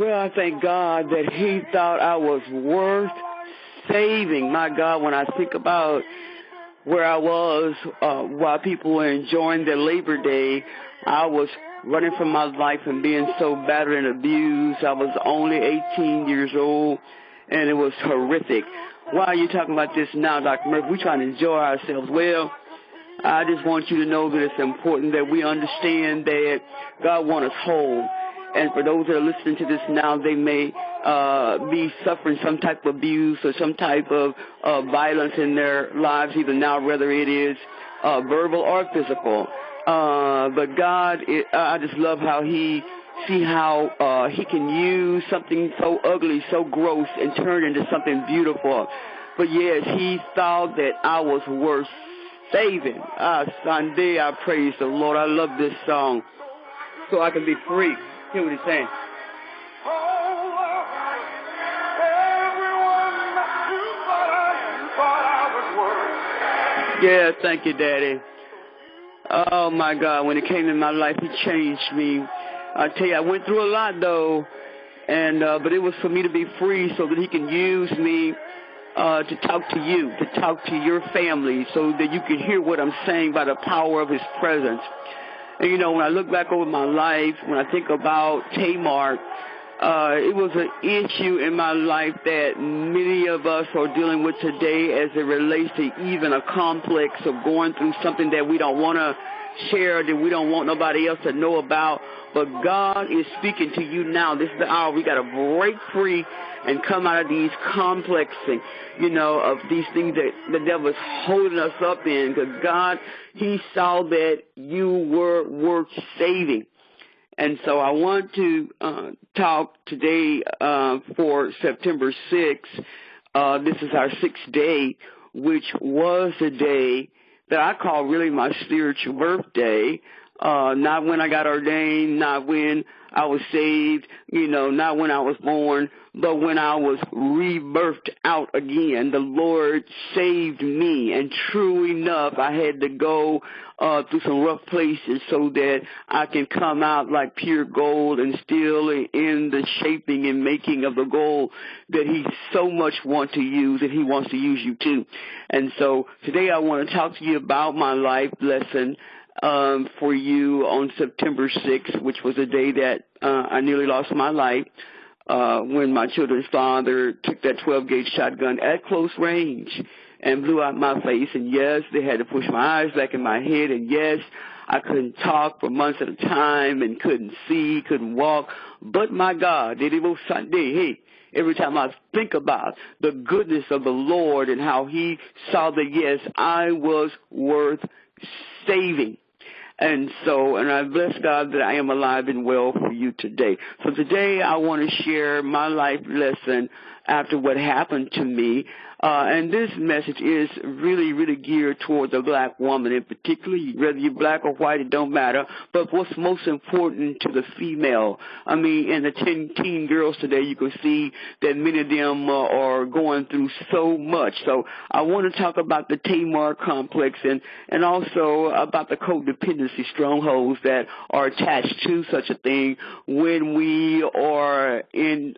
Well, I thank God that he thought I was worth saving. My God, when I think about where I was while people were enjoying their Labor Day, I was running from my life and being so battered and abused. I was only 18 years old, and it was horrific. Why are you talking about this now, Dr. Murphy? We're trying to enjoy ourselves. Well, I just want you to know that it's important that we understand that God wants us whole. And for those that are listening to this now, they may be suffering some type of abuse or some type of violence in their lives, even now, whether it is verbal or physical. But God, I just love how he can use something so ugly, so gross, and turn into something beautiful. But yes, he thought that I was worth saving. Sunday, I praise the Lord. I love this song. So I can be free. Hear what he's saying. Yeah, thank you, Daddy. Oh, my God, when it came in my life, he changed me. I tell you, I went through a lot, though, and but it was for me to be free so that he can use me to talk to you, to talk to your family, so that you can hear what I'm saying by the power of his presence. And, you know, when I look back over my life, when I think about TAMAR, it was an issue in my life that many of us are dealing with today as it relates to even a complex of going through something that we don't want to share, that we don't want nobody else to know about. But God is speaking to you now. This is the hour. We got to break free and come out of these complexing, you know, of these things that the devil is holding us up in. Because God, he saw that you were worth saving. And so I want to talk today for September 6th. This is our 6th day, which was a day that I call really my spiritual birthday. Not when I got ordained, not when I was saved, you know, not when I was born, but when I was rebirthed out again. The Lord saved me, and true enough, I had to go through some rough places so that I can come out like pure gold and still in the shaping and making of the gold that he so much wants to use, and he wants to use you too. And so today I want to talk to you about my life lesson for you on September 6th, which was a day that I nearly lost my life when my children's father took that 12-gauge shotgun at close range and blew out my face. And, yes, they had to push my eyes back in my head. And, yes, I couldn't talk for months at a time and couldn't see, couldn't walk. But, my God, did it was Sunday. Hey. Every time I think about the goodness of the Lord and how he saw that, yes, I was worth saving. And I bless God that I am alive and well for you today. So today I want to share my life lesson after what happened to me. And this message is really, really geared toward the black woman in particular. Whether you're black or white, it don't matter. But what's most important to the female? I mean, in the teen girls today, you can see that many of them are going through so much. So I want to talk about the TAMAR complex and also about the codependency strongholds that are attached to such a thing when we are in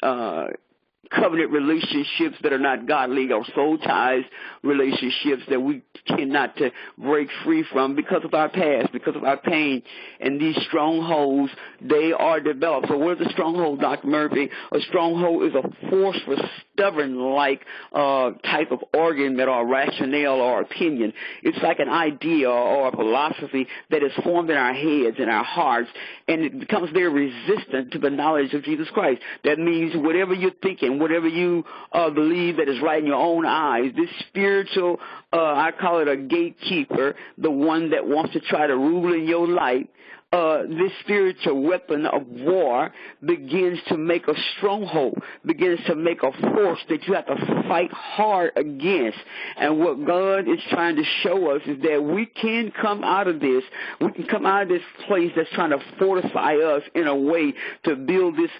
covenant relationships that are not godly, or soul ties relationships that we cannot to break free from because of our past, because of our pain. And these strongholds, they are developed. So what is a stronghold, Dr. Murphy? A stronghold is a forceful, stubborn-like type of argument or rationale or opinion. It's like an idea or a philosophy that is formed in our heads and our hearts, and it becomes very resistant to the knowledge of Jesus Christ. That means whatever you're thinking, whatever you believe that is right in your own eyes, this spiritual, I call it a gatekeeper, the one that wants to try to rule in your life, this spiritual weapon of war begins to make a stronghold, begins to make a force that you have to fight hard against. And what God is trying to show us is that we can come out of this. We can come out of this place that's trying to fortify us in a way to build this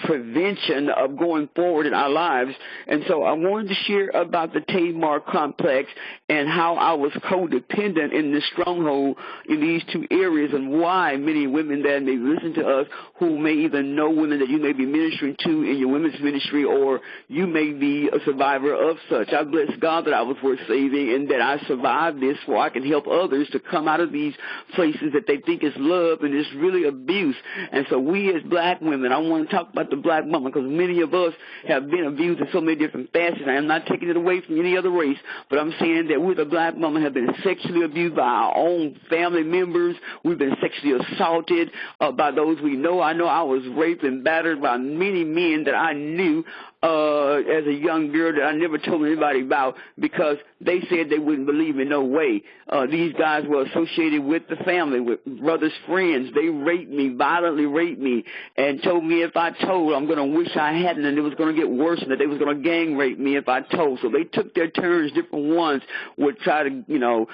prevention of going forward in our lives. And so I wanted to share about the TAMAR complex and how I was codependent in this stronghold in these two areas reason why many women that may listen to us who may even know women that you may be ministering to in your women's ministry, or you may be a survivor of such. I bless God that I was worth saving and that I survived this so I can help others to come out of these places that they think is love and it's really abuse. And so we as black women, I want to talk about the black woman because many of us have been abused in so many different facets. I am not taking it away from any other race, but I'm saying that we the black woman have been sexually abused by our own family members. We've been sexually assaulted by those we know. I know I was raped and battered by many men that I knew as a young girl that I never told anybody about because they said they wouldn't believe me. No way. These guys were associated with the family, with brothers' friends. They raped me, violently raped me, and told me if I told, I'm going to wish I hadn't, and it was going to get worse, and that they was going to gang rape me if I told. So they took their turns. Different ones would try to,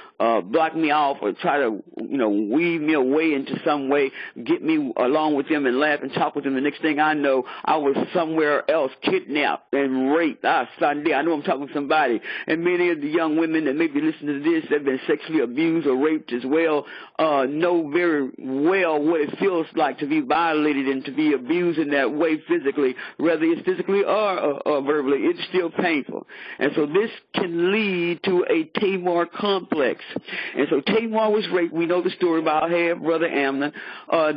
block me off or try to, weave me away into some way, get me along with them and laugh and talk with them. The next thing I know, I was somewhere else, kidnapped and raped. Sunday, I know I'm talking to somebody. And many of the young women that may be listening to this that have been sexually abused or raped as well know very well what it feels like to be violated and to be abused in that way physically, whether it's physically or verbally. It's still painful. And so this can lead to a Tamar complex. And so Tamar was raped. We know the story about her half-brother Amnon.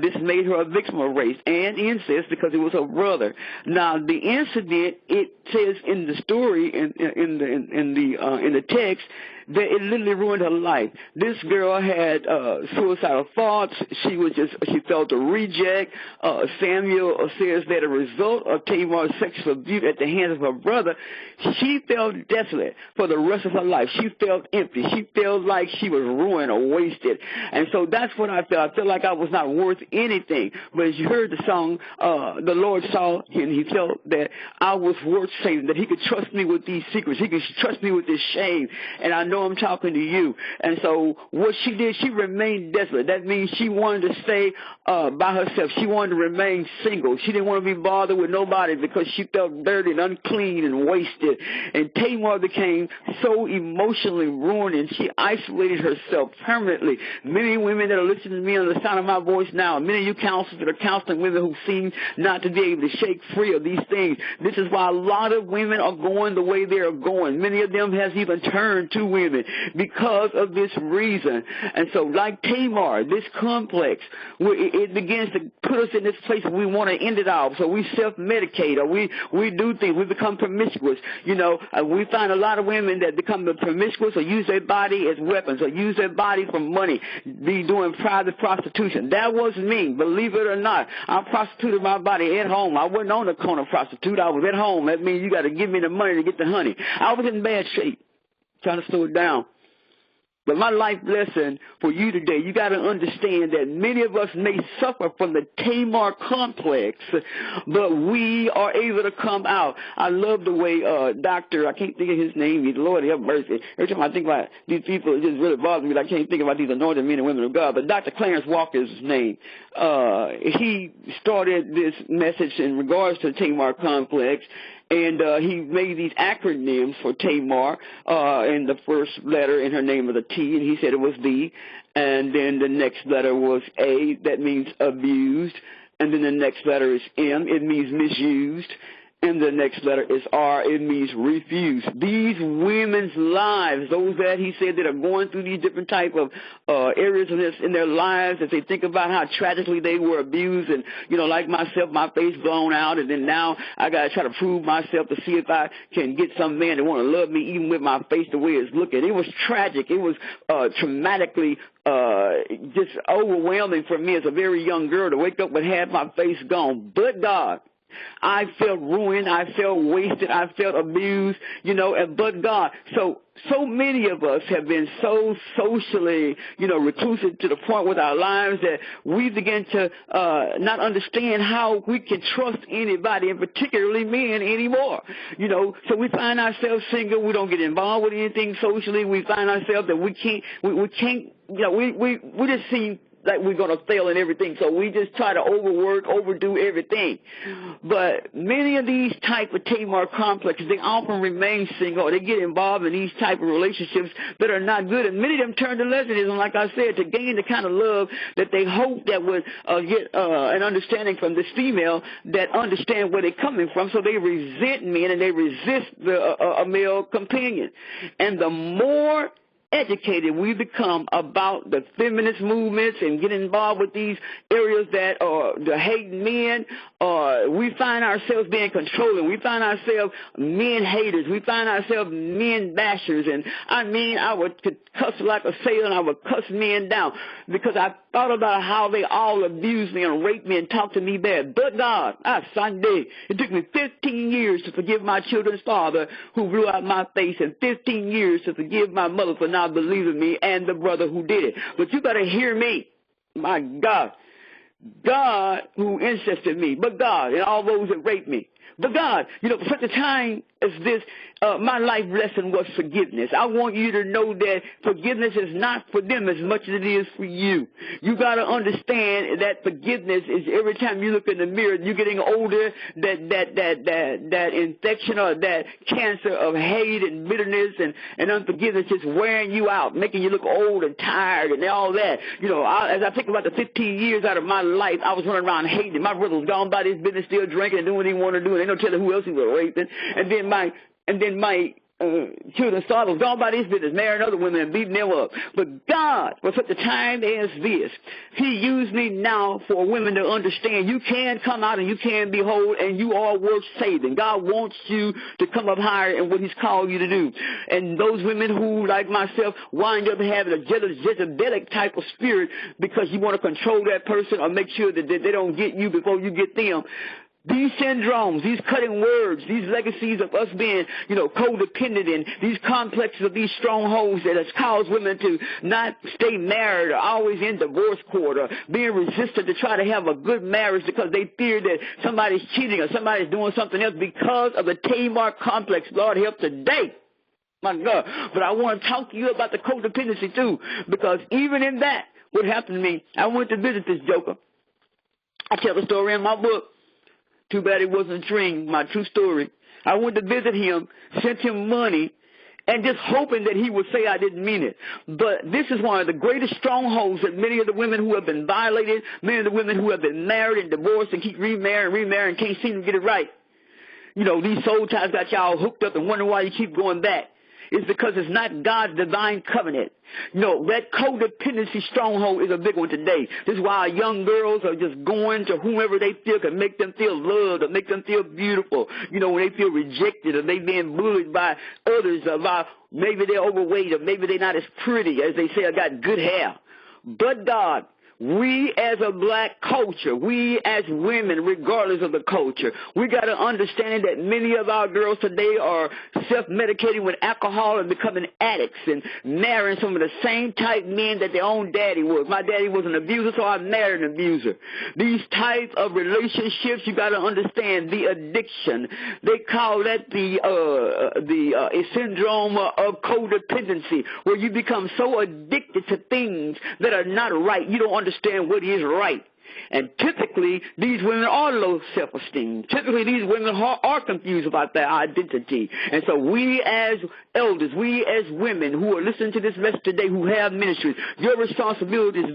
This made her a victim of rape and incest because it was her brother. Now, the incident, it says in the story, in the text, that it literally ruined her life. This girl had suicidal thoughts. She felt a reject. Samuel says that as a result of Tamar's sexual abuse at the hands of her brother, she felt desolate for the rest of her life. She felt empty. She felt like she was ruined or wasted. And so that's what I felt. I felt like I was not worth anything. But as you heard the song, the Lord saw and he felt that I was worth saving, that he could trust me with these secrets. He could trust me with this shame. And I know I'm talking to you. And so what she did, she remained desolate. That means she wanted to stay by herself. She wanted to remain single. She didn't want to be bothered with nobody because she felt dirty and unclean and wasted. And Tamar became so emotionally ruined and she isolated herself permanently. Many women that are listening to me on the sound of my voice now, many of you counselors that are counseling women who seem not to be able to shake free of these things, this is why a lot of women are going the way they are going. Many of them has even turned to women because of this reason. And so like Tamar, this complex, it begins to put us in this place where we want to end it all. So we self-medicate or we do things. We become promiscuous. We find a lot of women that become promiscuous or use their body as weapons or use their body for money, be doing private prostitution. That was me, believe it or not. I prostituted my body at home. I wasn't on the corner prostitute. I was at home. That means you got to give me the money to get the honey. I was in bad shape. Trying to slow it down. But my life lesson for you today, you got to understand that many of us may suffer from the Tamar complex, but we are able to come out. I love the way Dr. I can't think of his name. He's Lord have mercy. Every time I think about these people, it just really bothers me. I can't think about these anointed men and women of God. But Dr. Clarence Walker is his name. He started this message in regards to the Tamar complex. And he made these acronyms for Tamar, and the first letter in her name was a T, and he said it was B. And then the next letter was A, that means abused. And then the next letter is M, it means misused. And the next letter is R, it means refused. These women's lives, those that he said that are going through these different type of areas in their lives, as they think about how tragically they were abused, and like myself, my face blown out, and then now I got to try to prove myself to see if I can get some man that want to love me even with my face the way it's looking. It was tragic. It was traumatically just overwhelming for me as a very young girl to wake up with half my face gone. But God, I felt ruined, I felt wasted, I felt abused, but God. So many of us have been so socially, reclusive to the point with our lives that we begin to not understand how we can trust anybody, and particularly men anymore. So we find ourselves single, we don't get involved with anything socially, we find ourselves that we just seem like we're going to fail in everything. So we just try to overwork, overdo everything. But many of these type of TAMAR complexes, they often remain single, or they get involved in these type of relationships that are not good. And many of them turn to lesbianism, like I said, to gain the kind of love that they hope that would get an understanding from this female that understand where they're coming from. So they resent men and they resist a male companion. And the more educated we become about the feminist movements and get involved with these areas that are the hating men, we find ourselves being controlling. We find ourselves men haters. We find ourselves men bashers. And I mean, I would cuss like a sailor and I would cuss men down because I thought about how they all abused me and raped me and talked to me bad. But God, Sunday, it took me 15 years to forgive my children's father who blew out my face, and 15 years to forgive my mother for not believing me and the brother who did it. But you got to hear me. My God. God who incested me, but God, and all those that raped me. But God, for such a time as this, my life lesson was forgiveness. I want you to know that forgiveness is not for them as much as it is for you. You got to understand that forgiveness is every time you look in the mirror, you're getting older, that infection or that cancer of hate and bitterness and unforgiveness is wearing you out, making you look old and tired and all that. As I think about the 15 years out of my life, I was running around hating. My brother was gone by his business, still drinking and doing what he wanted to do, and they don't tell him who else he was raping. And then my children's father was gone by his business, marrying other women and beating them up. But God, for such a time as this, He used me now for women to understand you can come out and you can be whole and you are worth saving. God wants you to come up higher in what He's called you to do. And those women who, like myself, wind up having a Jezebelic type of spirit because you want to control that person or make sure that they don't get you before you get them. These syndromes, these cutting words, these legacies of us being, codependent and these complexes of these strongholds that has caused women to not stay married or always in divorce court or being resistant to try to have a good marriage because they fear that somebody's cheating or somebody's doing something else because of the TAMAR complex. Lord, help today. My God. But I want to talk to you about the codependency too, because even in that, what happened to me, I went to visit this joker. I tell the story in my book. Too bad it wasn't a dream, my true story. I went to visit him, sent him money, and just hoping that he would say I didn't mean it. But this is one of the greatest strongholds that many of the women who have been violated, many of the women who have been married and divorced and keep remarrying and can't seem to get it right. These soul ties got y'all hooked up and wondering why you keep going back. It's because it's not God's divine covenant. That codependency stronghold is a big one today. This is why young girls are just going to whomever they feel can make them feel loved or make them feel beautiful. When they feel rejected or they being bullied by others or by maybe they're overweight or maybe they're not as pretty as they say or got good hair. But God, we as a black culture, we as women, regardless of the culture, we got to understand that many of our girls today are self-medicating with alcohol and becoming addicts and marrying some of the same type men that their own daddy was. My daddy was an abuser, so I married an abuser. These type of relationships, you got to understand the addiction. They call that the syndrome of codependency, where you become so addicted to things that are not right. You don't understand what is right. And typically, these women are low self-esteem. Typically, these women are confused about their identity. And so we as elders, we as women who are listening to this message today who have ministries, your responsibility is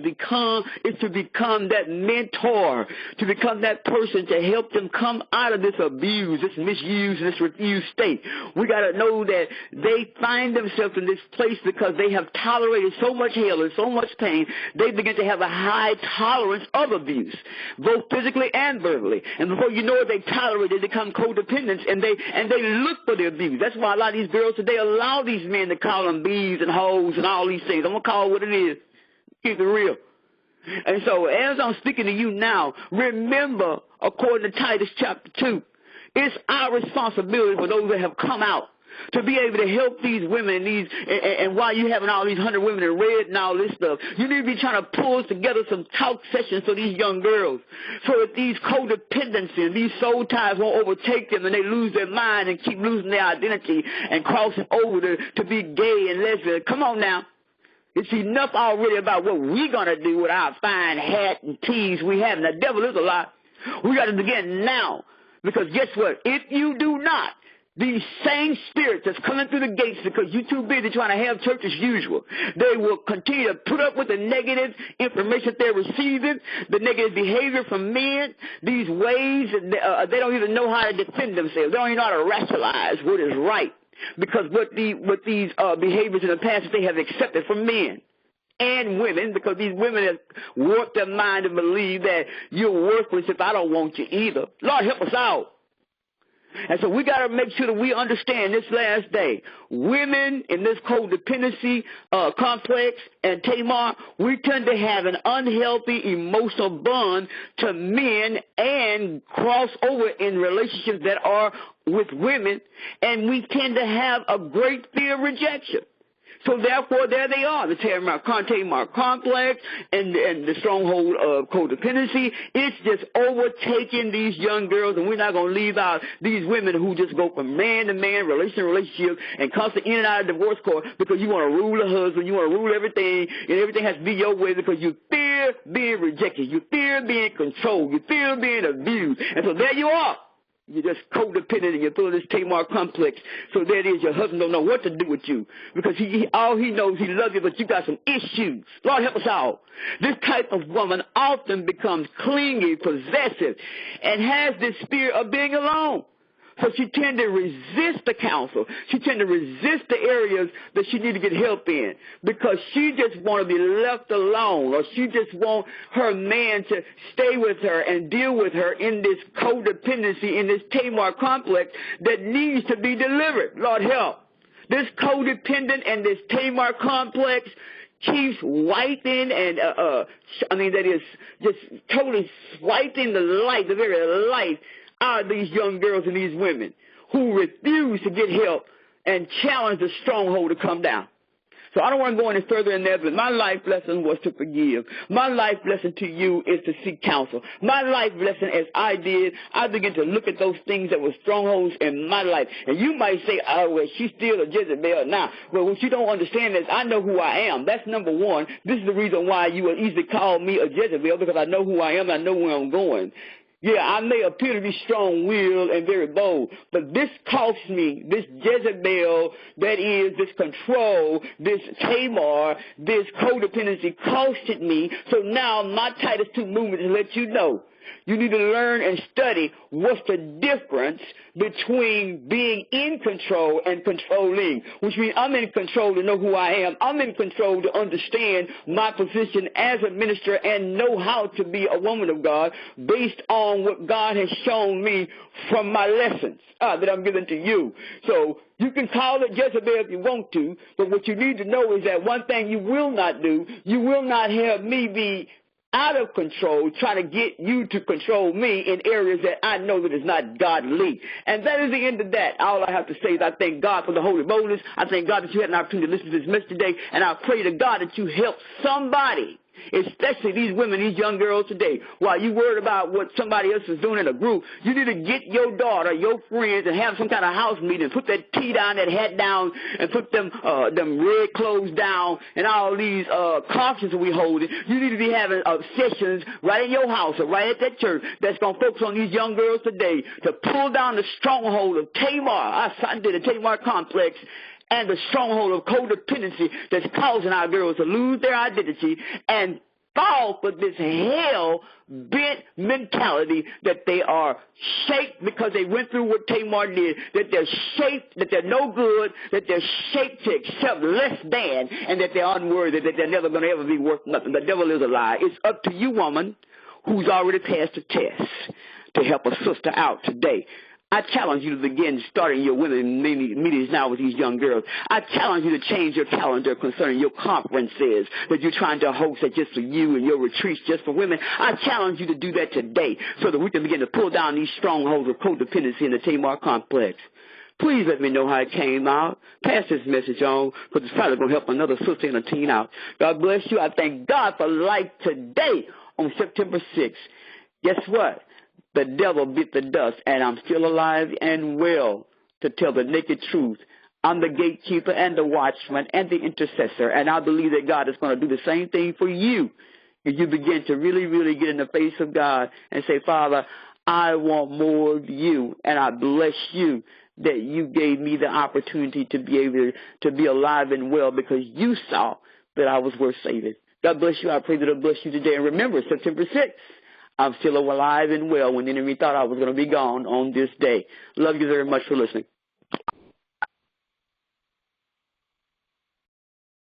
to become that mentor, to become that person to help them come out of this abuse, this misuse, this refused state. We got to know that they find themselves in this place because they have tolerated so much hell and so much pain, they begin to have a high tolerance of abuse, both physically and verbally. And before you know it, they tolerate it, they become codependents, and they look for the abuse. That's why a lot of these girls today allow these men to call them bees and hoes and all these things. I'm going to call it what it is. Keep it real. And so as I'm speaking to you now, remember, according to Titus chapter 2, it's our responsibility for those that have come out to be able to help these women and while you having all these 100 women in red and all this stuff, you need to be trying to pull together some talk sessions for these young girls so that these codependency and these soul ties won't overtake them and they lose their mind and keep losing their identity and crossing over to be gay and lesbian. Come on now. It's enough already about what we're going to do with our fine hat and tees we have. And the devil is a lie. We got to begin now. Because guess what? If you do not, these same spirits that's coming through the gates because you're too busy trying to have church as usual, they will continue to put up with the negative information they're receiving, the negative behavior from men, these ways, they don't even know how to defend themselves. They don't even know how to rationalize what is right because what these behaviors in the past they have accepted from men and women, because these women have warped their mind to believe that you're worthless if I don't want you either. Lord, help us out. And so we got to make sure that we understand this last day. Women in this codependency complex and Tamar, we tend to have an unhealthy emotional bond to men and cross over in relationships that are with women, and we tend to have a great fear of rejection. So therefore, there they are, the TAMAR complex and the stronghold of codependency. It's just overtaking these young girls, and we're not going to leave out these women who just go from man to man, relationship to relationship, and constantly in and out of divorce court because you want to rule the husband, you want to rule everything, and everything has to be your way because you fear being rejected, you fear being controlled, you fear being abused. And so there you are. You're just codependent and you're full of this Tamar complex. So there it is. Your husband don't know what to do with you because all he knows he loves you, but you got some issues. Lord, help us out. This type of woman often becomes clingy, possessive, and has this spirit of being alone. So she tend to resist the counsel. She tend to resist the areas that she need to get help in because she just want to be left alone, or she just want her man to stay with her and deal with her in this codependency, in this Tamar complex that needs to be delivered. Lord, help. This codependent and this Tamar complex keeps wiping and, that is just totally swiping the life, the very life out of these young girls and these women who refuse to get help and challenge the stronghold to come down. So I don't want to go any further in there, but my life lesson was to forgive. My life lesson to you is to seek counsel. My life lesson, as I began to look at those things that were strongholds in my life. And you might say, oh, well, she's still a Jezebel now. Well, what you don't understand is I know who I am. That's number one. This is the reason why you will easily call me a Jezebel, because I know who I am. I know where I'm going. Yeah, I may appear to be strong-willed and very bold, but this costs me, this Jezebel, that is, this control, this Tamar, this codependency costed me. So now my Titus 2 movement is to let you know. You need to learn and study what's the difference between being in control and controlling, which means I'm in control to know who I am. I'm in control to understand my position as a minister and know how to be a woman of God based on what God has shown me from my lessons that I'm giving to you. So you can call it Jezebel if you want to, but what you need to know is that one thing you will not do, you will not have me be out of control, trying to get you to control me in areas that I know that is not godly. And that is the end of that. All I have to say is I thank God for the holy boldness. I thank God that you had an opportunity to listen to this message today. And I pray to God that you help somebody, especially these women, these young girls today. While you worried about what somebody else is doing in a group, you need to get your daughter, your friends, and have some kind of house meeting. Put that tea down, that hat down, and put them red clothes down, and all these conferences we hold. You need to be having sessions right in your house or right at that church that's going to focus on these young girls today to pull down the stronghold of Tamar. I did a Tamar complex and the stronghold of codependency that's causing our girls to lose their identity and fall for this hell-bent mentality that they are shaped because they went through what Tamar did, that they're shaped, that they're no good, that they're shaped to accept less than, and that they're unworthy, that they're never going to ever be worth nothing. The devil is a lie. It's up to you, woman, who's already passed the test, to help a sister out today. I challenge you to begin starting your women meetings now with these young girls. I challenge you to change your calendar concerning your conferences that you're trying to host that just for you and your retreats just for women. I challenge you to do that today so that we can begin to pull down these strongholds of codependency in the Tamar complex. Please let me know how it came out. Pass this message on, because it's probably going to help another sister and a teen out. God bless you. I thank God for life today on September 6th. Guess what? The devil bit the dust, and I'm still alive and well to tell the naked truth. I'm the gatekeeper and the watchman and the intercessor, and I believe that God is going to do the same thing for you. If you begin to really, really get in the face of God and say, Father, I want more of you, and I bless you that you gave me the opportunity to be able to be alive and well because you saw that I was worth saving. God bless you. I pray that it'll bless you today. And remember, September 6th, I'm still alive and well when the enemy thought I was going to be gone on this day. Love you very much for listening.